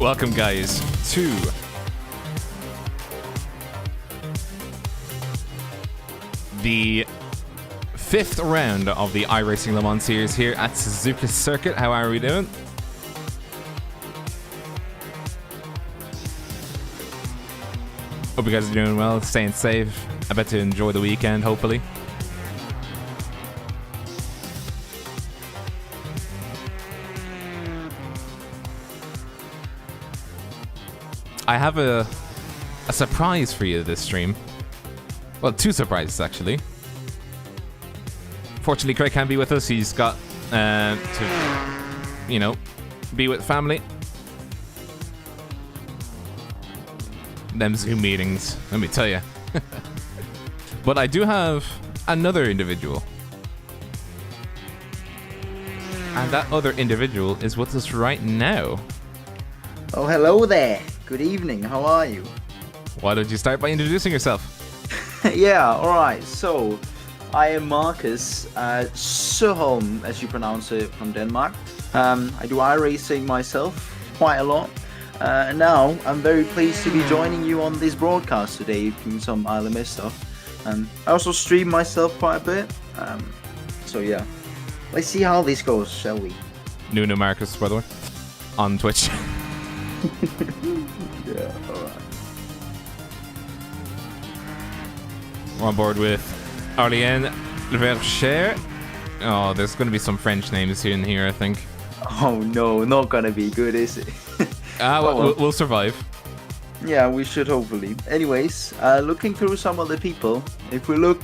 Welcome, guys, to the 5th round of the iRacing LeMans series here at Suzuka Circuit. How are we doing? Hope you guys are doing well, staying safe. I bet to enjoy the weekend, hopefully. I have a surprise for you this stream. Well, 2 surprises, actually. Fortunately, Craig can't be with us. He's got to, you know, be with family. Them Zoom meetings, let me tell you. But I do have another individual. And that other individual is with us right now. Oh, hello there. Good evening. How are you? Why don't you start by introducing yourself? Yeah, alright. So, I am Marcus Søholm, as you pronounce it, from Denmark. I do iRacing myself quite a lot. And now, I'm very pleased to be joining you on this broadcast today, doing some LMS stuff. I also stream myself quite a bit. So yeah, let's see how this goes, shall we? Nuno Marcus, by the way, on Twitch. Yeah, alright. We're on board with Arlene Vercher. Oh, there's going to be some French names in here, I think. Oh no, not gonna be good, is it? We'll survive. Yeah, we should hopefully. Anyways, looking through some of the people, if we look,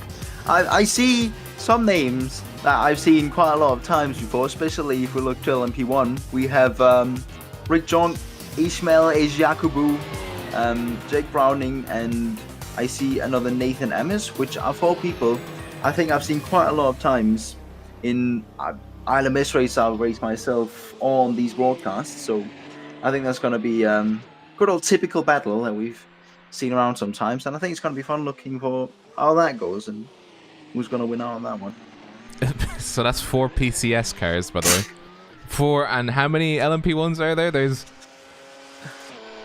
I see some names that I've seen quite a lot of times before, especially if we look to LMP1. We have Rick John, Ishmael Ejakubu, Jake Browning, and I see another Nathan Amos, which are 4 people I think I've seen quite a lot of times in ILMS race I've raced myself on these broadcasts. So I think that's going to be good old typical battle that we've seen around sometimes, and I think it's going to be fun looking for how that goes and who's going to win out on that one. So that's 4 PCS cars, by the way. 4, and how many LMP1s are there? There's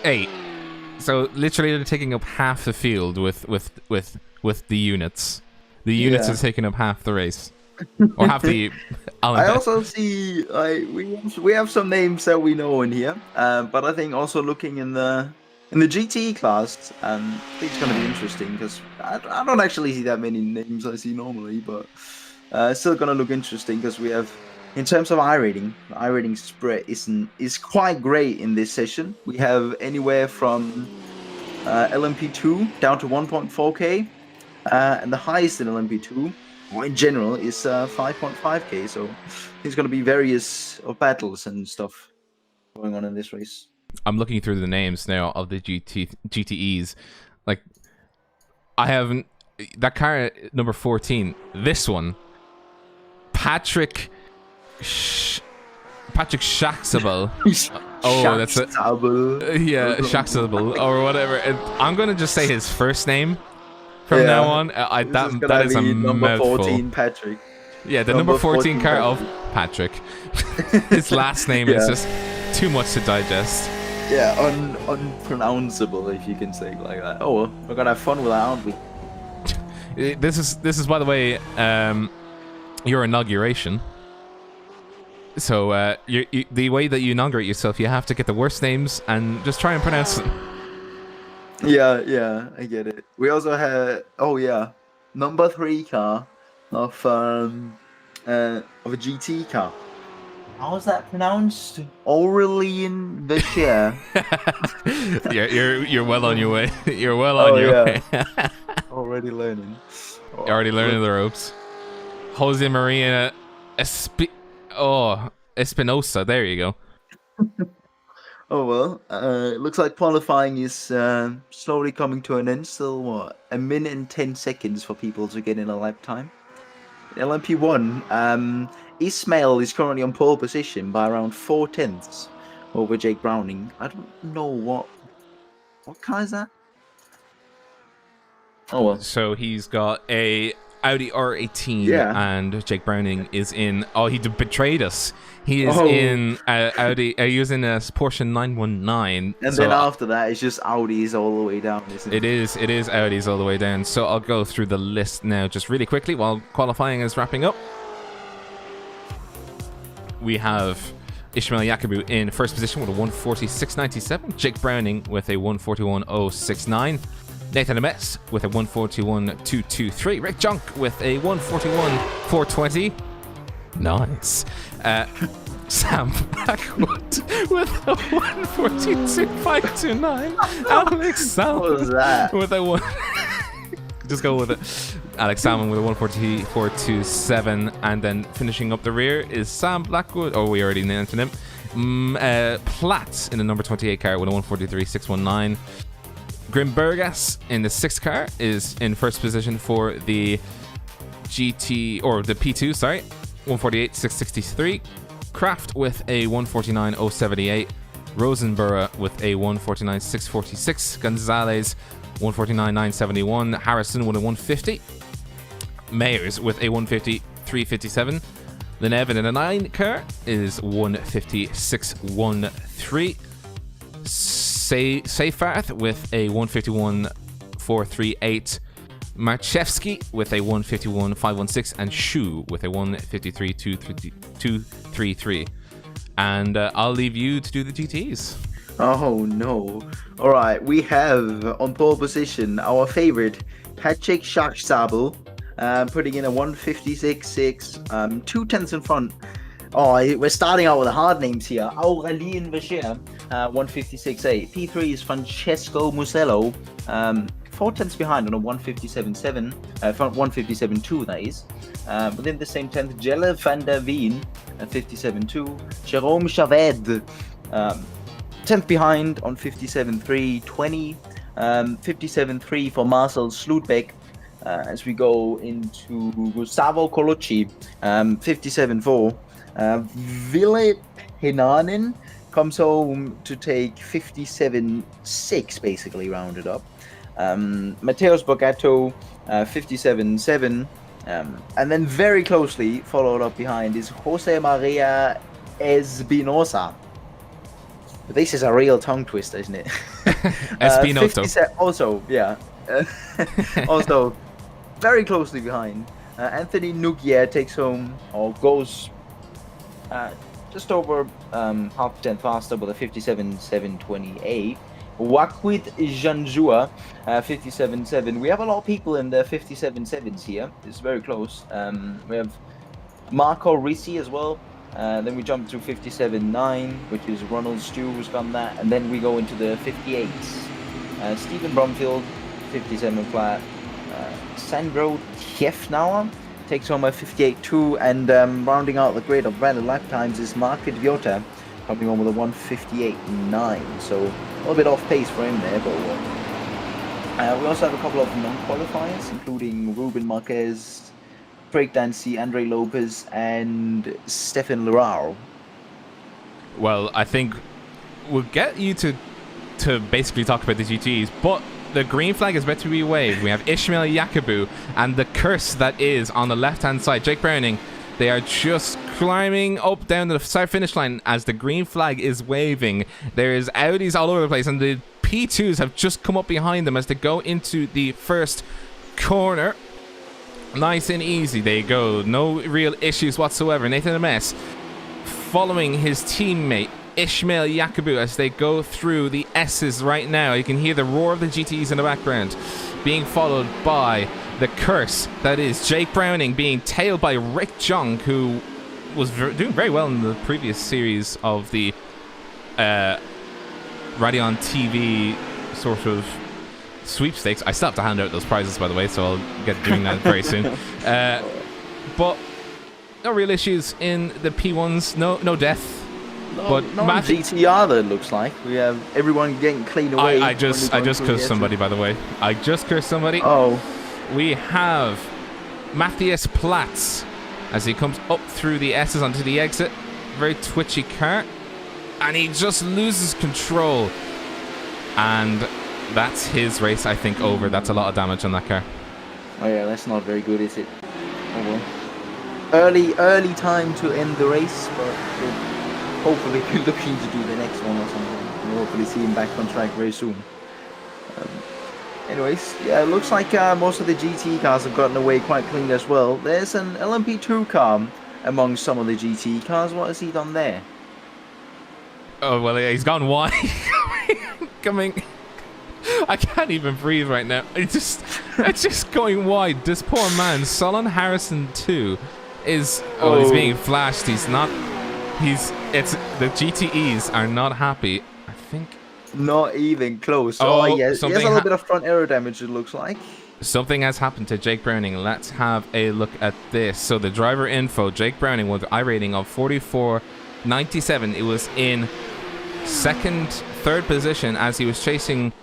8. So literally they're taking up half the field with the units. The units are taking up half the race. Or half the I also see we have some names that we know in here, but I think also looking in the GTE class, I think it's going to be interesting because I don't actually see that many names I see normally, but it's still going to look interesting because we have, in terms of iRating, the iRating spread is quite great in this session. We have anywhere from LMP2 down to 1.4k, and the highest in LMP2, or in general, is 5.5k. So there's going to be various battles and stuff going on in this race. I'm looking through the names now of the GTEs. Like, I haven't... That car, number 14, this one, Patrick Shaxable. Oh, that's it. Yeah, Shaxable or whatever. And I'm gonna just say his first name from now on. That is a number mouthful. 14 Patrick. Yeah, the number 14 car of Patrick. His last name is just too much to digest. Yeah, unpronounceable, if you can say it like that. Oh well, we're gonna have fun with that, aren't we? This is by the way, your inauguration. So the way that you inaugurate yourself, you have to get the worst names and just try and pronounce them. Yeah, I get it. We also had number 3 car of a GT car. How is that pronounced? Aurelien Vercher. You're well on your way. You're well on your way. Already learning. You're already learning the ropes. Jose Maria Espinosa. There you go. Oh well, it looks like qualifying is slowly coming to an end. Still, what, 1 minute and 10 seconds for people to get in a lap time. LMP1, Ismail is currently on pole position by around 4/10 over Jake Browning. I don't know what car is that? Oh well. So he's got a Audi R18, Yeah. and Jake Browning is in. Oh, he betrayed us. He is Oh. in Audi. He was in a Porsche 919. And so then after that, it's just Audis all the way down, isn't it? it is Audis all the way down. So I'll go through the list now just really quickly while qualifying is wrapping up. We have Ishmael Yakubu in first position with a 146.97. Jake Browning with a 141.069. Nathan Ames with a 141.223. Rick Junk with a 141.420. Nice. Sam Blackwood with a 142.529. Alex Salmon What was that? with a one. Just go with it. Alex Salmon with a 144.27, and then finishing up the rear is Sam Blackwood. Oh, we already mentioned him. Platt in the number 28 car with a 143.619. Grimbergas in the 6th car is in first position for the GT, or the P2, sorry, 148.663. Kraft with a 149.078. Rosenborough with a 149.646. Gonzalez 149.971. Harrison with a 150. Mayers with a 150.357. Lenevin in a 9 car is 150.613. Seyfarth with a 151.438. Marchevsky with a 151.516, and Shu with a 153.233. And I'll leave you to do the GTs. Oh no. Alright, we have on pole position our favorite Patrick Schachsabel, putting in a 156.6, 2 tenths in front. Oh, we're starting out with the hard names here. Aurelien Vecher, 156.8. P3 is Francesco Musello, 4 tenths behind on a 157.7, 157.2 that is. Within the same 10th, Jelle van der Veen, 57.2. Jerome Chaved, 10th behind on 57.3, 20. 57.3 for Marcel Slutbeck. As we go into Gustavo Colucci, 57.4. Ville Henanen comes home to take 57.6, basically rounded up. Mateus Bogato, 57.7. And then very closely followed up behind is Jose Maria Espinosa. This is a real tongue twister, isn't it? Espinoto. Also, yeah. Also, very closely behind. Anthony Nugier takes home, or goes just over half a tenth faster with a 57.728. Wakwit Janjua, 57.7. We have a lot of people in the 57.7s here. It's very close. We have Marco Risi as well. Then we jump to 57.9, which is Ronald Stew who's done that. And then we go into the 58s. Stephen Bromfield, 57 flat. Sandro Tiefnauer takes home a 58.2. And rounding out the grid of random lap times is Mark Viota, coming on with a 158.9. So a little bit off pace for him there, but we also have a couple of non-qualifiers, including Ruben Marquez, Craig Dancy, Andre Lopez, and Stefan Lerau. Well, I think we'll get you to basically talk about the GTs, but the green flag is about to be waved. We have Ishmael Yakubu and the curse that is on the left-hand side. Jake Browning, they are just climbing up down the start-finish line as the green flag is waving. There is Audis all over the place, and the P2s have just come up behind them as they go into the first corner. Nice and easy they go. No real issues whatsoever. Nathan Ames following his teammate Ishmael Yakubu as they go through the S's right now. You can hear the roar of the GTs in the background, being followed by the curse that is Jake Browning, being tailed by Rick Jung, who was doing very well in the previous series of the Radeon TV sort of sweepstakes. I still have to hand out those prizes, by the way, so I'll get doing that very soon. But no real issues in the P1s. No death. But not GTR, that looks like. We have everyone getting clean away. I just cursed somebody, by the way. I just cursed somebody. Oh. We have Matthias Platz as he comes up through the S's onto the exit. Very twitchy car. And he just loses control. And that's his race, I think, over. That's a lot of damage on that car. Oh yeah, that's not very good, is it? Oh well. Early time to end the race, but we'll hopefully be looking to do the next one or something. We'll hopefully see him back on track very soon. Um, Anyways, yeah, it looks like most of the GT cars have gotten away quite clean as well. There's an LMP2 car among some of the GT cars. What has he done there? Oh, well, he's gone wide. Coming. I can't even breathe right now. It's just going wide. This poor man, Solon Harrison 2, is... Oh, he's being flashed. It's the GTEs are not happy. I think... Not even close. Oh, yes. He has a little bit of front aero damage, it looks like. Something has happened to Jake Browning. Let's have a look at this. So the driver info, Jake Browning with an iRating of 44.97. It was in third position as he was chasing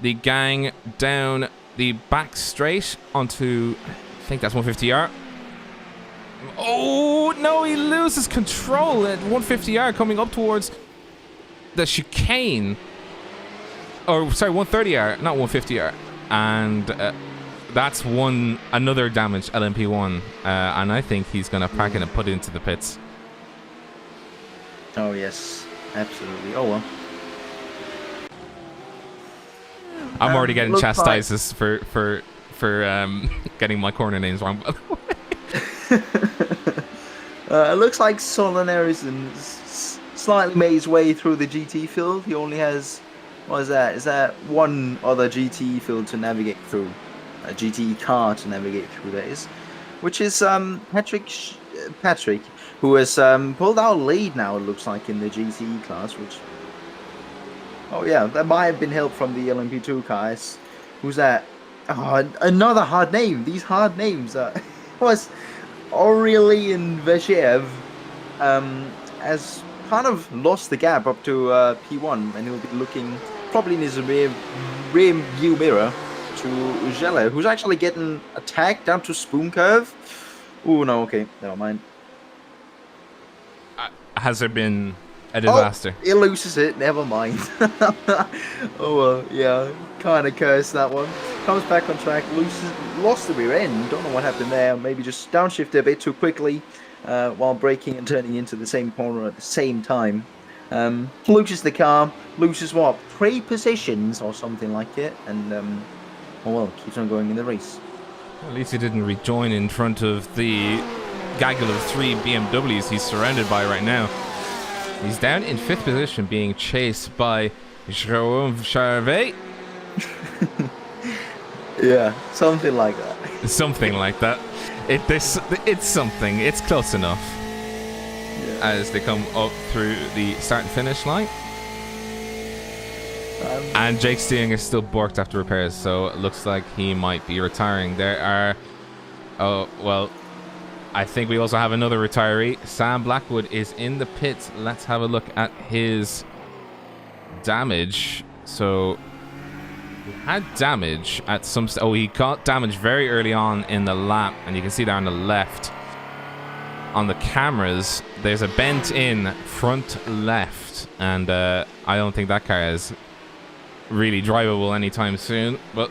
the gang down the back straight onto, I think that's 150R. Oh, no, he loses control at 150R coming up towards the chicane. Or, sorry, 130R, not 150R. And that's another damaged LMP1. And I think he's going to pack it and put it into the pits. Oh, yes. Absolutely. Oh, well. I'm already getting chastises for getting my corner names wrong, by the way. It looks like Solon Harrison slightly made his way through the GT field. He only has... What is that? Is that one other GT field to navigate through? A GT car to navigate through, that is. Which is Patrick, who has pulled out lead now, it looks like, in the GT class, which... Oh yeah, that might have been help from the LMP2 guys. Who's that? Oh, another hard name. These hard names. Was Aurelien Veshev has kind of lost the gap up to P1, and he'll be looking probably in his rear view mirror to Ugella, who's actually getting attacked down to Spoon Curve. Oh no, okay, never mind. Has there been a disaster? Oh, he loses it, never mind. Oh well, yeah, kind of cursed that one. Comes back on track, lost the rear end, don't know what happened there, maybe just downshifted a bit too quickly while braking and turning into the same corner at the same time. Loses the car, loses what, 3 positions or something like it, and oh well, keeps on going in the race. At least he didn't rejoin in front of the gaggle of 3 BMWs he's surrounded by right now. He's down in 5th position, being chased by Jerome Charvet. Yeah, something like that. Something like that. It's something. It's close enough. Yeah. As they come up through the start and finish line. And Jake Steering is still borked after repairs, so it looks like he might be retiring. There are... Oh, well... I think we also have another retiree. Sam Blackwood is in the pits. Let's have a look at his damage. So... He had damage at some... he got damage very early on in the lap. And you can see there on the left. On the cameras, there's a bent in front left. And I don't think that car is really drivable anytime soon. But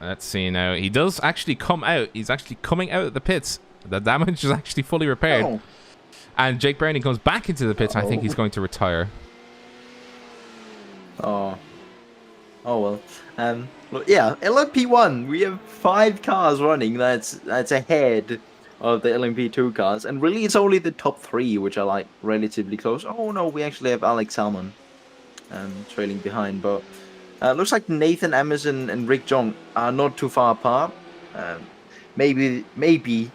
let's see now. He does actually come out. He's actually coming out of the pits. The damage is actually fully repaired. Oh. And Jake Browning comes back into the pits. I think he's going to retire. Oh. Oh well. Well, yeah, LMP1, we have 5 cars running. That's ahead of the LMP2 cars, and really it's only the top 3 which are like relatively close. Oh no, we actually have Alex Salmon trailing behind, but looks like Nathan Amazon and Rick Jong are not too far apart. Maybe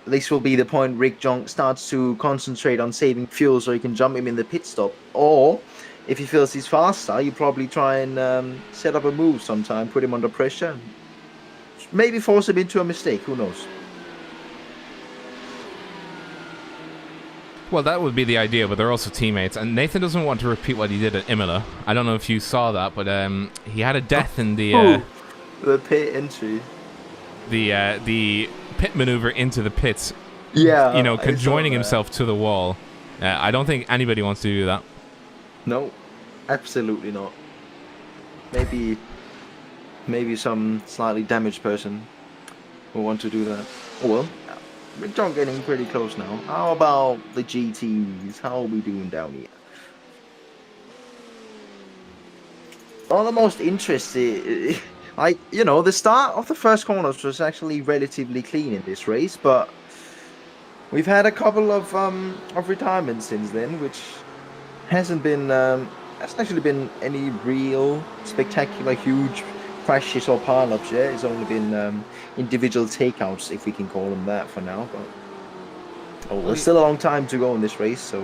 this will be the point Rick Jong starts to concentrate on saving fuel so he can jump him in the pit stop, or if he feels he's faster, you probably try and set up a move sometime, put him under pressure. Maybe force him into a mistake, who knows? Well, that would be the idea, but they're also teammates. And Nathan doesn't want to repeat what he did at Imola. I don't know if you saw that, but he had a death in the... the pit entry. The pit maneuver into the pits. Yeah. You know, conjoining himself to the wall. I don't think anybody wants to do that. No, absolutely not. Maybe some slightly damaged person will want to do that. Oh well, Rick John getting pretty close now. How about the GTs? How are we doing down here? One of the most interesting, like, you know, the start of the first corners was actually relatively clean in this race, but we've had a couple of retirements since then, which hasn't actually been any real spectacular huge crashes or pileups yet. It's only been individual takeouts, if we can call them that for now. But there's still a long time to go in this race, so.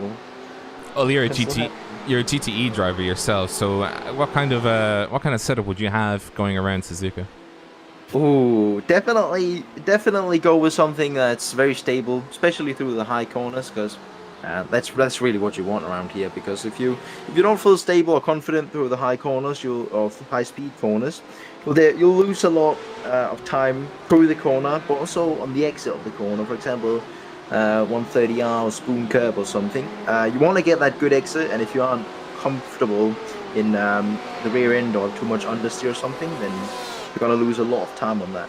Well, you're a GTE driver yourself, so what kind of setup would you have going around Suzuka? Ooh, definitely go with something that's very stable, especially through the high corners, because that's really what you want around here. Because if you don't feel stable or confident through the high corners, or high speed corners, well, you'll lose a lot of time through the corner, but also on the exit of the corner. For example, 130R or spoon curb or something. You want to get that good exit, and if you aren't comfortable in the rear end or too much understeer or something, then you're gonna lose a lot of time on that.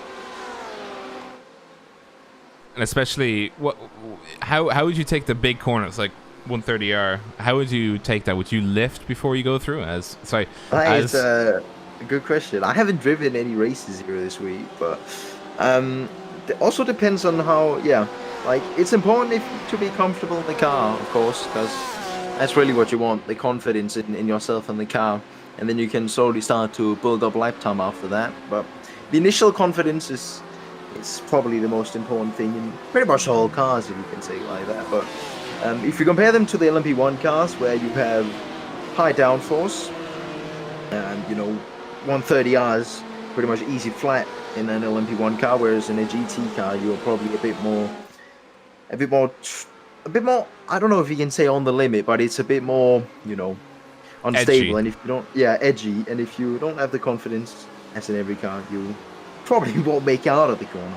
And especially, how would you take the big corners like 130R? How would you take that? Would you lift before you go through? It's a good question. I haven't driven any races here this week, but it also depends on how. Yeah, like it's important to be comfortable in the car, of course, because that's really what you want—the confidence in yourself and the car. And then you can slowly start to build up lap time after that. But the initial confidence is probably the most important thing in pretty much all cars, if you can say it like that. But if you compare them to the LMP1 cars, where you have high downforce, and 130R is pretty much easy flat in an LMP1 car, whereas in a GT car you're probably a bit more. I don't know if you can say on the limit, but it's a bit more, unstable. Edgy. And if you don't, edgy. And if you don't have the confidence, as in every car, you probably won't make it out of the corner.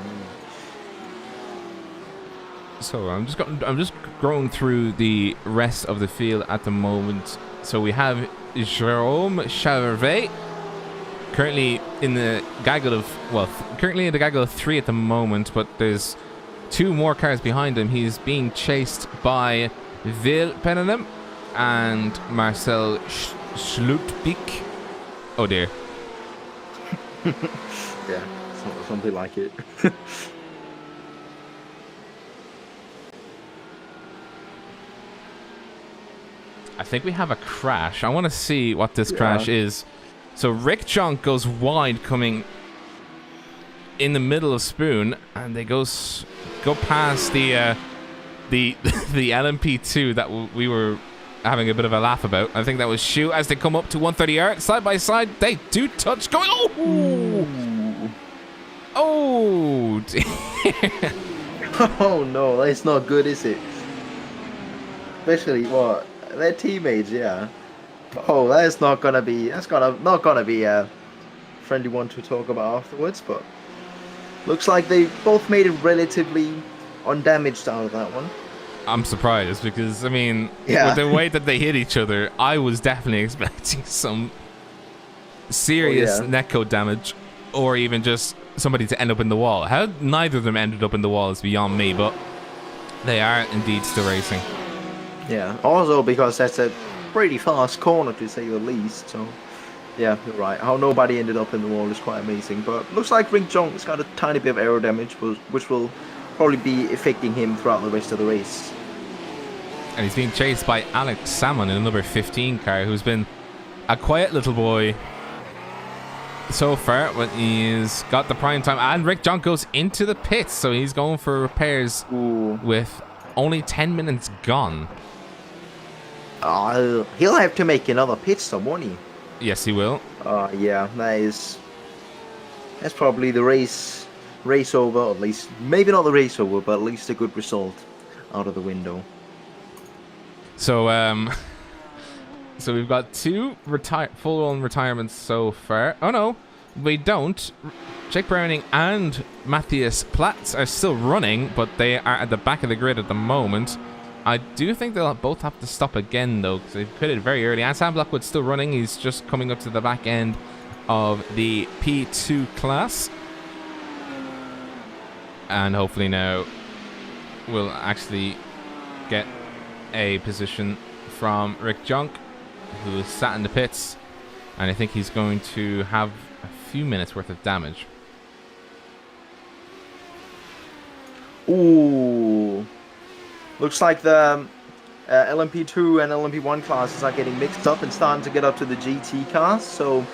So I'm just going through the rest of the field at the moment. So we have Jerome Charvet currently in the gaggle of 3 at the moment, but there's 2 more cars behind him. He's being chased by Vil Pennenem and Marcel Schlutbeek. Oh dear. Yeah, something like it. I think we have a crash. I want to see what this crash is. So Rick Junk goes wide coming in the middle of Spoon, and they go past the LMP2 that we were having a bit of a laugh about. I think that was Shu as they come up to 130R side by side. They do touch. Going. Oh dear. Oh no, that's not good, is it? Especially their teammates, yeah. Oh, that's not gonna be a friendly one to talk about afterwards, but looks like they both made it relatively undamaged out of that one. I'm surprised because, I mean, Yeah. with the way that they hit each other, I was definitely expecting some serious netcode damage, or even just somebody to end up in the wall. How neither of them ended up in the wall is beyond me, but they are indeed still racing. Yeah, also because that's a pretty fast corner, to say the least, so yeah, you're right. How nobody ended up in the wall is quite amazing, but looks like Ring Jong's got a tiny bit of aero damage, which will probably be affecting him throughout the rest of the race. And he's being chased by Alex Salmon in a number 15 car, who's been a quiet little boy so far, but he's got the prime time. And Rick Jong goes into the pits, so he's going for repairs. Ooh. With only 10 minutes gone. He'll have to make another pit stop, won't he? Yes, he will. Yeah, that's probably the race over, or at least maybe not the race over, but at least a good result out of the window. So so we've got 2 full-on retirements so far. Oh no, we don't. Jake Browning and Matthias Platz are still running, but they are at the back of the grid at the moment. I do think they'll both have to stop again, though, because they pitted very early. And Sam Blackwood's still running. He's just coming up to the back end of the P2 class. And hopefully now will actually get a position from Rick Junk, who is sat in the pits, and I think he's going to have a few minutes worth of damage. Ooh. Looks like the LMP2 and LMP1 classes are getting mixed up and starting to get up to the GT cars. So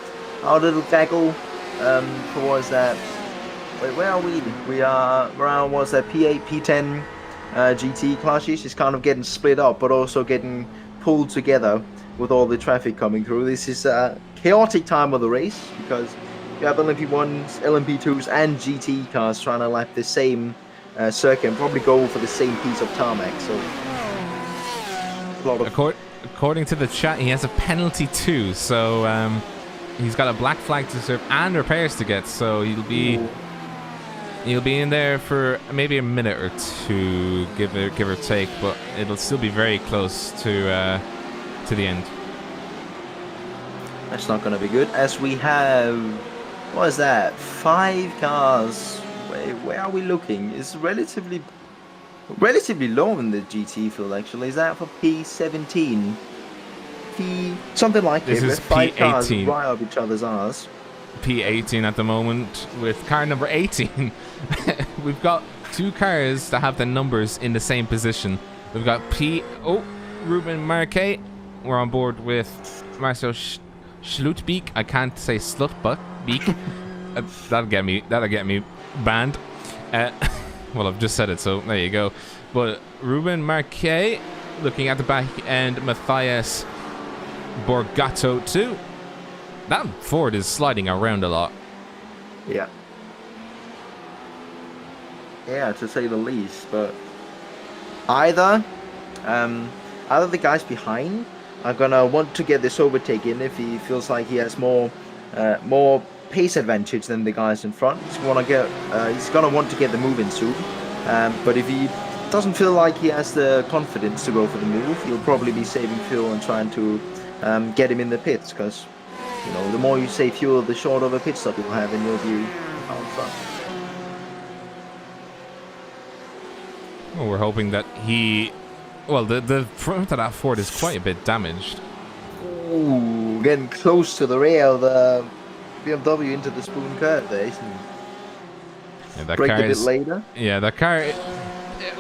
our little gaggle towards that. Wait, where are we? We are around, what's that, P8, P10 GT classes. It's kind of getting split up, but also getting pulled together with all the traffic coming through. This is a chaotic time of the race because you have LMP1s, LMP2s, and GT cars trying to lap the same circuit and probably go for the same piece of tarmac. So, a lot of... according to the chat, he has a penalty too. So he's got a black flag to serve and repairs to get. So he'll be. Ooh. He'll be in there for maybe a minute or two, give or take, but it'll still be very close to the end. That's not going to be good, as we have, what is that, 5 cars. Where are we looking? It's relatively low in the GT field, actually. Is that for P17? Something like this it. Is 5 P18. Cars right up each other's arse. P18 at the moment with car number 18. We've got 2 cars that have the numbers in the same position. We've got Ruben Marquet. We're on board with Marcel Schlutbeek. I can't say Slutbeek. That'll get me banned. Well, I've just said it, so there you go. But Ruben Marquet, looking at the back end, Matthias Borgato too. That Ford is sliding around a lot. Yeah. Yeah, to say the least. But either the guys behind are gonna want to get this overtaken if he feels like he has more pace advantage than the guys in front. He's gonna want to get the move in soon. But if he doesn't feel like he has the confidence to go for the move, he'll probably be saving fuel and trying to get him in the pits, because you know, the more you save fuel, the shorter of a pit stop you'll have, and you'll be out front. Well, we're hoping that the front of that Ford is quite a bit damaged. Ooh, getting close to the rear of the BMW into the spoon curve there. Yeah, that brake car a bit later. Yeah, that car.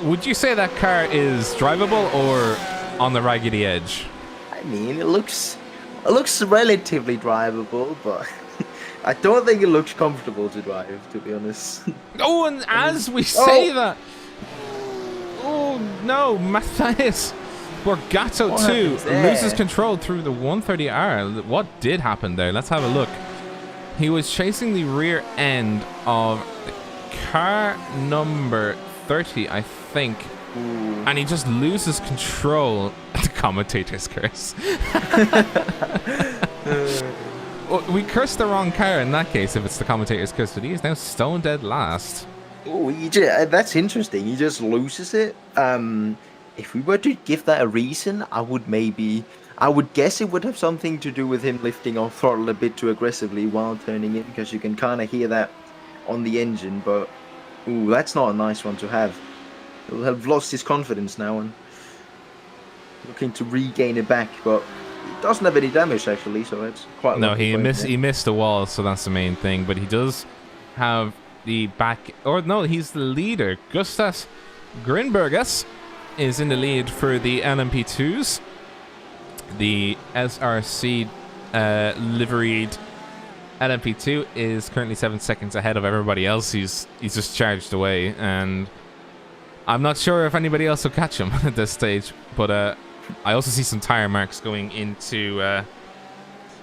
Would you say that car is drivable or on the raggedy edge? I mean, it looks relatively drivable, but I don't think it looks comfortable to drive, to be honest. Oh, and as we say that, oh no, Matthias Borgato too loses control through the 130R. What did happen there? Let's have a look. He was chasing the rear end of car number 30, I think. Ooh. And he just loses control. The commentator's curse. Well, we cursed the wrong car in that case if it's the commentator's curse, but he is now stone dead last. Oh, that's interesting. He just loses it. If we were to give that a reason, I would guess it would have something to do with him lifting off throttle a bit too aggressively while turning in, because you can kind of hear that on the engine. But ooh, that's not a nice one to have. He'll have lost his confidence now and looking to regain it back, but he doesn't have any damage actually, so it's quite. No, he missed the wall, so that's the main thing. But he does have the back, or no, he's the leader. Gustas Grinbergas is in the lead for the LMP2s. The SRC liveried LMP2 is currently 7 seconds ahead of everybody else. He's just charged away, and I'm not sure if anybody else will catch him at this stage. But I also see some tire marks going into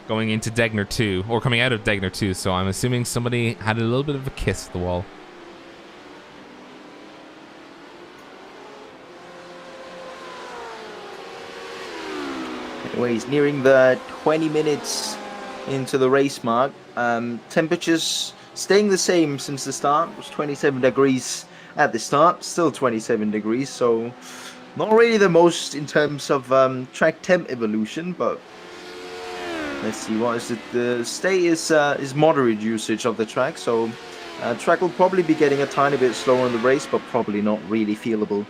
Degner 2, or coming out of Degner 2. So I'm assuming somebody had a little bit of a kiss at the wall. Anyway, he's nearing the 20 minutes into the race mark. Temperatures staying the same since the start. It was 27 degrees at the start, still 27 degrees, so not really the most in terms of track temp evolution, but let's see, what is it? The stay is moderate usage of the track, so track will probably be getting a tiny bit slower in the race, but probably not really feelable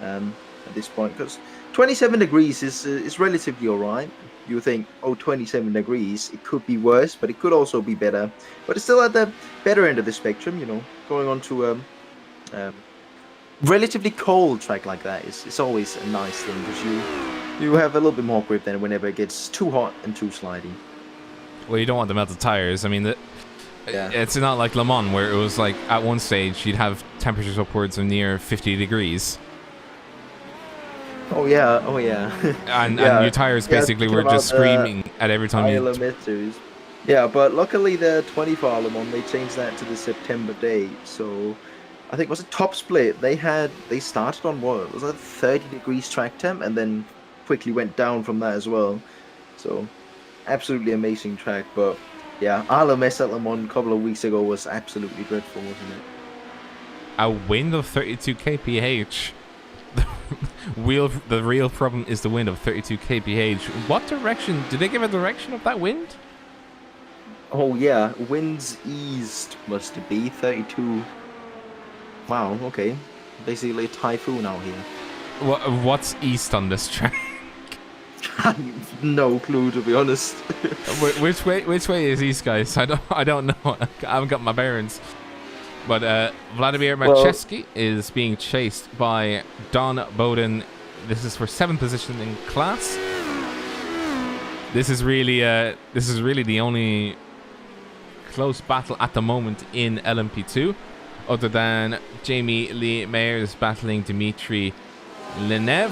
at this point, because 27 degrees is relatively all right. You think, oh, 27 degrees, it could be worse, but it could also be better. But it's still at the better end of the spectrum, you know. Going on to relatively cold track like that is always a nice thing, because you have a little bit more grip than whenever it gets too hot and too slidey. Well, you don't want the melted tires. I mean, Yeah. it's not like Le Mans where it was like at one stage you'd have temperatures upwards of near 50 degrees. Oh yeah. And Yeah. your tires Yeah, basically thinking were just about the screaming at every time you... emitters. Yeah, but luckily the 24 Le Mans, they changed that to the September date. So I think it was a top split. They started on what was that 30 degrees track temp, and then quickly went down from that as well. So absolutely amazing track. But yeah, RLMS at Le Mans a couple of weeks ago was absolutely dreadful, wasn't it? A wind of 32 kph. The real problem is the wind of 32 kph. What direction? Did they give a direction of that wind? Oh yeah, winds east must it be 32. Wow, okay. Basically a typhoon out here. What's east on this track? No clue, to be honest. Which way is east, guys? I don't know. I haven't got my bearings. But Vladimir Macheski is being chased by Don Bowden. This is for 7th position in class. This is really the only close battle at the moment in LMP2, other than Jamie Lee Mayers battling Dmitry Lenev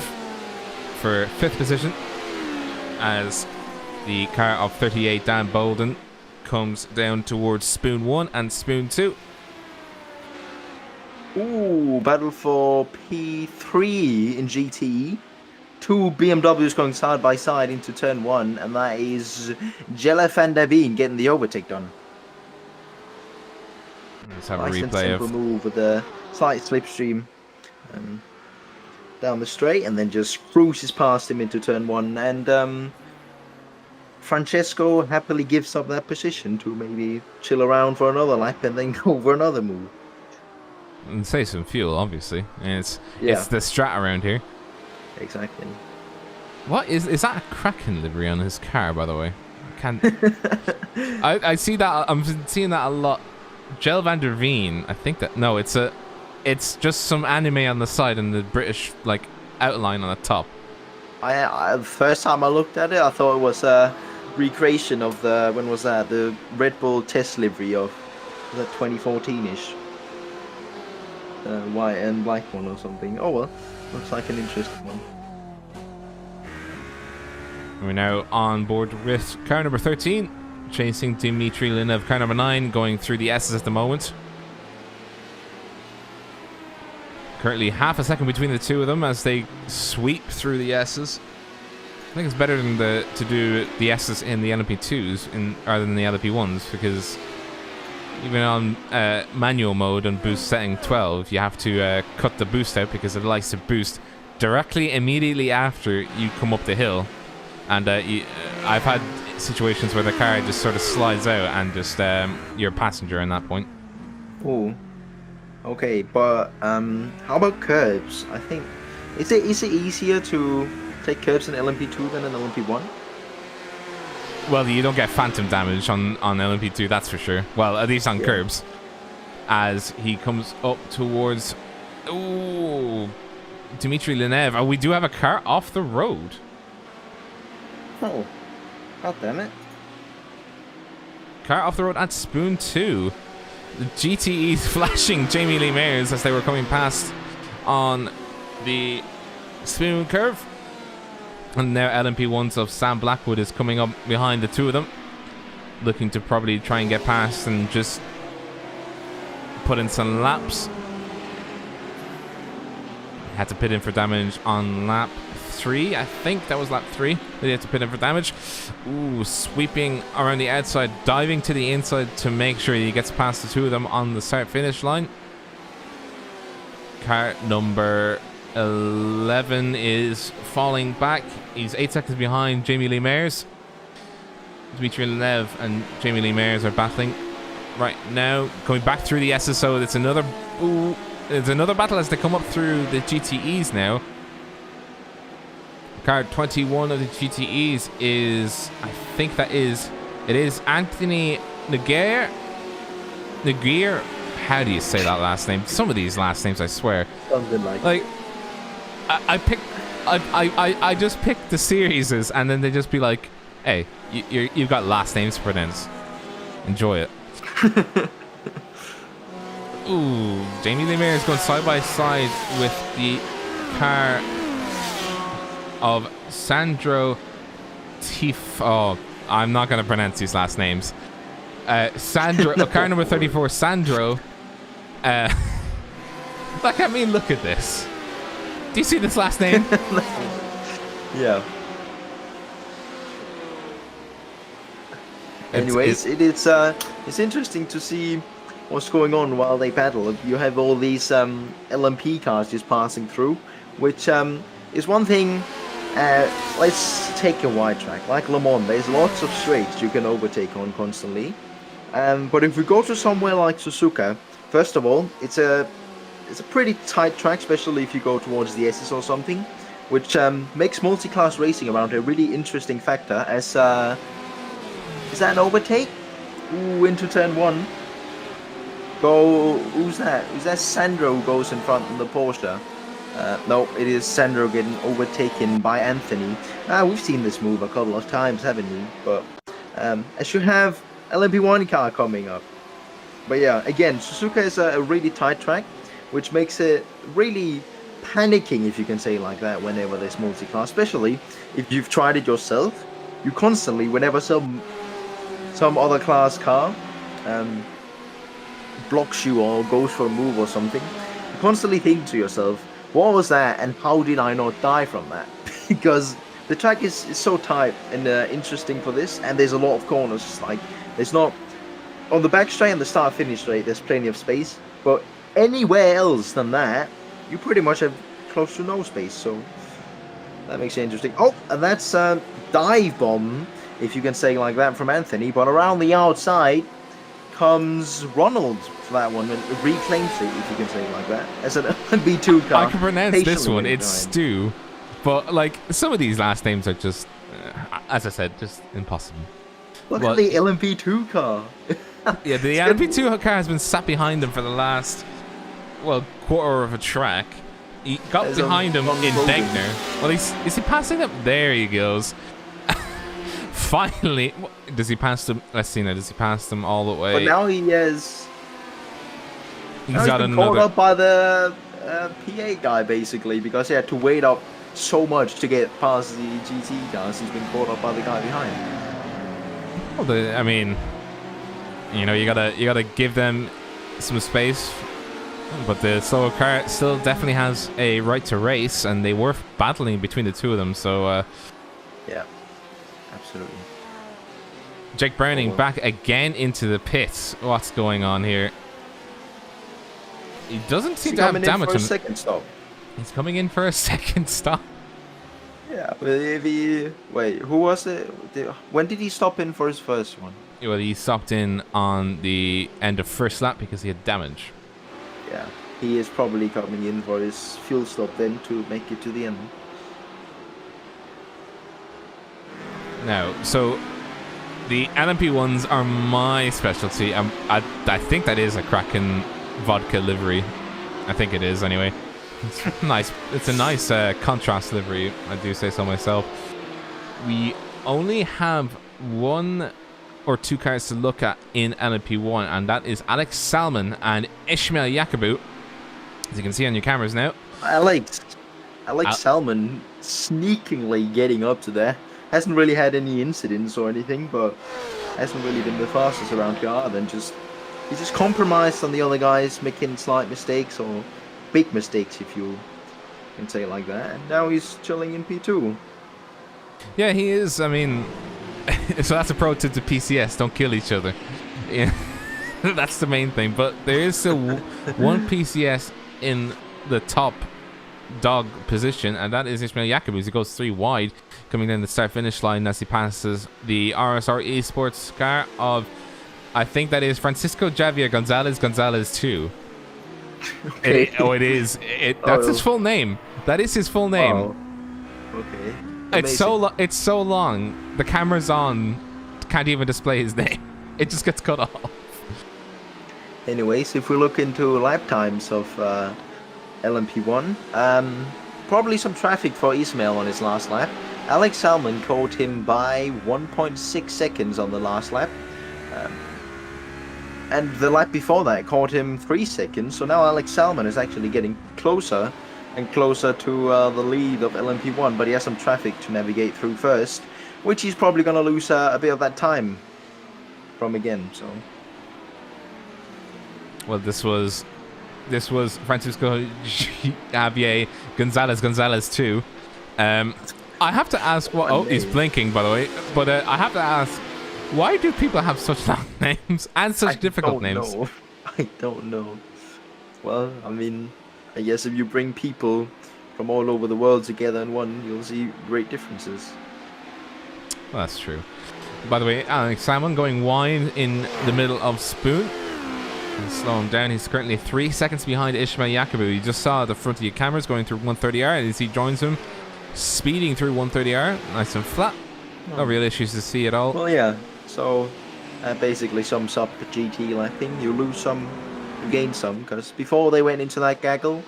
for 5th position, as the car of 38 Dan Bolden comes down towards Spoon 1 and Spoon 2. Ooh, battle for P3 in GT. Two BMWs going side by side into turn 1, and that is Jelle van der Veen getting the overtake done. Let's have a nice and replay simple of... move with a slight slipstream down the straight, and then just cruises past him into turn 1, and Francesco happily gives up that position to maybe chill around for another lap and then go for another move. And save some fuel, obviously. And it's Yeah. the strat around here. Exactly. What is that a Kraken livery on his car, by the way? I can't... I see that. I'm seeing that a lot. Jelle van der Veen, I think that... No, it's just some anime on the side and the British, like, outline on the top. The first time I looked at it, I thought it was a recreation of the... When was that? The Red Bull test livery of the 2014-ish. White and black one or something. Oh well, looks like an interesting one. We're now on board with car number 13, chasing Dmitry Lenev. Car number 9 going through the S's at the moment. Currently half a second between the two of them as they sweep through the S's. I think it's better than to do the S's in the LMP2s rather than the LMP1s, because even on manual mode and boost setting 12, you have to cut the boost out because it likes to boost directly immediately after you come up the hill. And I've had situations where the car just sort of slides out and just you're a passenger in that point. Oh, okay, but how about curbs? I think is it easier to take curbs in LMP2 than in LMP1? Well, you don't get phantom damage on LMP2, that's for sure. Well, at least on curbs. As he comes up towards... Ooh, Dmitry Lenev. Oh, we do have a car off the road. Oh, god damn it. Car off the road at Spoon 2. The GTE flashing Jamie Lee Mayers as they were coming past on the Spoon curve. And now LMP1s of Sam Blackwood is coming up behind the two of them, looking to probably try and get past and just put in some laps. Had to pit in for damage on lap 3. I think that was lap 3 that he had to pit in for damage. Ooh, sweeping around the outside, diving to the inside to make sure he gets past the two of them on the start-finish line. Car number 11 is falling back. He's 8 seconds behind Jamie Lee Mayers. Dmitry Lenev and Jamie Lee Mayers are battling right now. Going back through the SSO. It's another... Ooh, there's another battle as they come up through the GTEs now. Car 21 of the GTEs is, I think it is Anthony Naguer. How do you say that last name? Some of these last names, I swear. Something like I just picked the series and then they just be like, hey, you've got last names for pronounce. Enjoy it. Ooh, Jamie Lemire is going side by side with the car of Sandro Oh, I'm not going to pronounce these last names. Sandro, car number 34, Sandro. Like, I mean, look at this. Do you see this last name? Yeah. Anyways, it's interesting to see what's going on while they battle. You have all these LMP cars just passing through, which is one thing. Let's take a wide track like Le Mans. There's lots of straights you can overtake on constantly. But if we go to somewhere like Suzuka, first of all, it's a pretty tight track, especially if you go towards the S's or something, which makes multi-class racing around a really interesting factor. As is that an overtake? Ooh, into turn 1. Who's that? Is that Sandro who goes in front in the Porsche? No, it is Sandro getting overtaken by Anthony. We've seen this move a couple of times, haven't we? But as you have LMP1 car coming up. But yeah, again, Suzuka is a really tight track, which makes it really panicking, if you can say it like that, whenever there's multi-class. Especially if you've tried it yourself, you constantly, whenever some other class car blocks you or goes for a move or something, you constantly think to yourself, what was that and how did I not die from that? Because the track is so tight and interesting for this, and there's a lot of corners. Like, there's not on the back straight and the start finish straight, there's plenty of space, but anywhere else than that you pretty much have close to no space, so that makes it interesting. Oh, and that's a dive bomb, if you can say like that, from Anthony, but around the outside comes Ronald for that one and reclaims it, if you can say it like that, as an B2 car. I can pronounce this one, it's Stu, but like some of these last names are just as I said, just impossible. Look at the LMP2 car. Yeah, the LMP2 car has been sat behind him for the last, quarter of a track. He got behind him in Degner. Well, is he passing him? There he goes. Finally, does he pass them? Let's see now. Does he pass them all the way? But now he has. He's got been another. Caught up by the PA guy basically, because he had to wait up so much to get past the GT cars. He's been caught up by the guy behind. Well, I mean, you know, you gotta give them some space, but the slower car still definitely has a right to race, and they were battling between the two of them. So, yeah, absolutely. Jake Browning back again into the pits. What's going on here? He doesn't seem to have damage on. Second stop. He's coming in for a second stop. Yeah, but if wait, who was it? When did he stop in for his first one? Well, he stopped in on the end of first lap because he had damage. Yeah, he is probably coming in for his fuel stop then to make it to the end. Now, so the LMP ones are my specialty. I think that is a Kraken vodka livery. I think it is anyway. It's nice. It's a nice contrast livery. I do say so myself. We only have one or two cars to look at in LMP1, and that is Alex Salmon and Ishmael Yakubu. As you can see on your cameras now. I like Salmon sneakingly getting up to there. Hasn't really had any incidents or anything, but hasn't really been the fastest around here other than he just compromised on the other guys, making slight mistakes or big mistakes, if you can say it like that. And now he's chilling in P2. Yeah, he is. I mean, so that's a pro tip to PCS: don't kill each other. Yeah, that's the main thing. But there is still one PCS in the top dog position, and that is Ishmael Yakubu. He goes 3 wide, coming down the start-finish line as he passes the RSR Esports car of, I think that is Francisco Javier Gonzalez 2. Okay. It is. That's his Oh. full name. That is his full name. Wow. Okay. It's so long. The camera's on. Can't even display his name. It just gets cut off. Anyways, if we look into lap times of LMP1, probably some traffic for Ismail on his last lap. Alex Salmon caught him by 1.6 seconds on the last lap. And the lap before that caught him 3 seconds. So now Alex Salmon is actually getting closer and closer to the lead of LMP1. But he has some traffic to navigate through first, which he's probably going to lose a bit of that time from again. So. Well, this was Francisco Javier Gonzalez too. I have to ask what. Oh, he's blinking, by the way. But I have to ask, why do people have such long names and such difficult names? I don't know. Well, I mean, I guess if you bring people from all over the world together in one, you'll see great differences. Well, that's true. By the way, Alex Salmon going wide in the middle of Spoon. Slow him down. He's currently 3 seconds behind Ishmael Yakubu. You just saw the front of your cameras going through 130R as he joins him, speeding through 130R. Nice and flat. No real issues to see at all. Well, yeah. So, basically sums up the GT lapping. You lose some, you gain some. Because before they went into that gaggle,